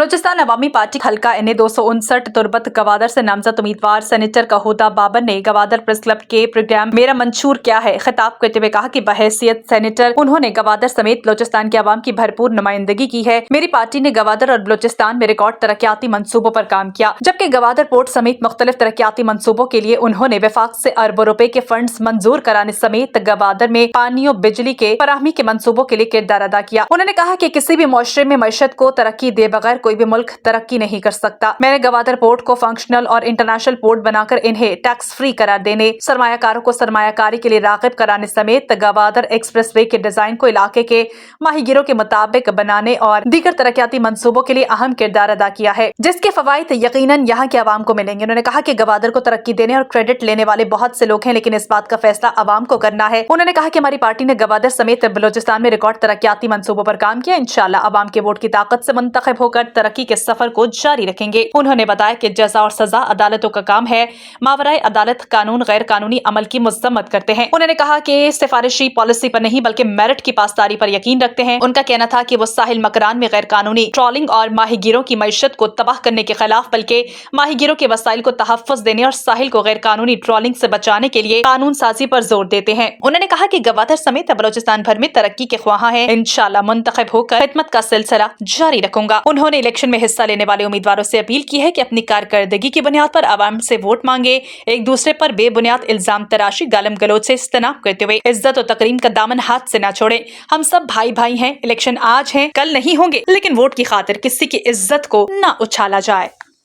बलोचिस्तान अवामी party हल्का NA 259 Turbat Gwadar से नामजद उम्मीदवार सेनेटर कहूदा बाबर ने गवादर प्रेस क्लब के प्रोग्राम मेरा मंशूर क्या है खिताब करते हुए कहा कि बहैसियत सेनेटर उन्होंने गवादर समेत बलोचिस्तान के अवाम की भरपूर नुमाइंदगी की है। मेरी पार्टी ने गवादर और बलोचिस्तान में रिकॉर्ड तरक्याती मंसूबों पर काम किया, जबकि गवादर पोर्ट समेत मुख्तलिफ तरक्याती मंसूबों के लिए उन्होंने वफाक से अरबों रुपए के फंड्स मंजूर कराने समेत गवादर में पानी और बिजली के फराहमी के मंसूबों के लिए किरदार अदा किया। उन्होंने कहा कि किसी भी मुआशरे में मईशत को तरक्की दे बगैर कोई भी मुल्क तरक्की नहीं कर सकता। मैंने गवादर पोर्ट को फंक्शनल और इंटरनेशनल पोर्ट बनाकर इन्हें टैक्स फ्री करार देने, सरमायाकारों को सरमायाकारी के लिए राग़िब कराने समेत गवादर एक्सप्रेस वे के डिजाइन को इलाके के माहीगिरों के मुताबिक बनाने और दीगर तरक्याती मंसूबों के लिए अहम किरदार अदा किया है, जिसके फवाइद यकीनन यहाँ के अवाम को मिलेंगे। उन्होंने कहा कि गवादर को तरक्की देने और क्रेडिट लेने वाले बहुत से लोग हैं, लेकिन इस बात का फैसला अवाम को करना है। उन्होंने कहा कि हमारी पार्टी ने गवादर समेत बलोचिस्तान में रिकॉर्ड तरक्याती मंसूबों पर काम किया। इंशाअल्लाह अवाम के वोट की ताकत से मुंतखब होकर तरक्की के सफर को जारी रखेंगे। उन्होंने बताया कि जजा और सजा अदालतों का काम है, मावराए अदालत कानून गैर कानूनी अमल की मजम्मत करते हैं। उन्होंने कहा कि सिफारिशी पॉलिसी पर नहीं बल्कि मेरिट की पासदारी पर यकीन रखते हैं। उनका कहना था कि वो साहिल मकरान में गैर कानूनी ट्रॉलिंग और माहीगिरों की मईशत को तबाह करने के खिलाफ बल्कि माहीगिरों के वसाइल को तहफ़्फ़ुज़ देने और साहिल को गैर कानूनी ट्रॉलिंग से बचाने के लिए कानून साजी पर जोर देते हैं। उन्होंने कहा कि गवादर समेत बलोचिस्तान भर में तरक्की के ख्वाहां हैं। इंशाअल्लाह मुंतखब होकर खिदमत का सिलसिला जारी रखूंगा। उन्होंने इलेक्शन में हिस्सा लेने वाले उम्मीदवारों से अपील की है कि अपनी कारकर्दगी की बुनियाद पर आवाम से वोट मांगे, एक दूसरे पर बेबुनियाद इल्जाम तराशी गालम गलोच से इज्तनाब करते हुए इज्जत और तकरीम का दामन हाथ से न छोड़े। हम सब भाई भाई हैं, इलेक्शन आज है कल नहीं होंगे, लेकिन वोट की खातिर किसी की इज्जत को न उछाला जाए।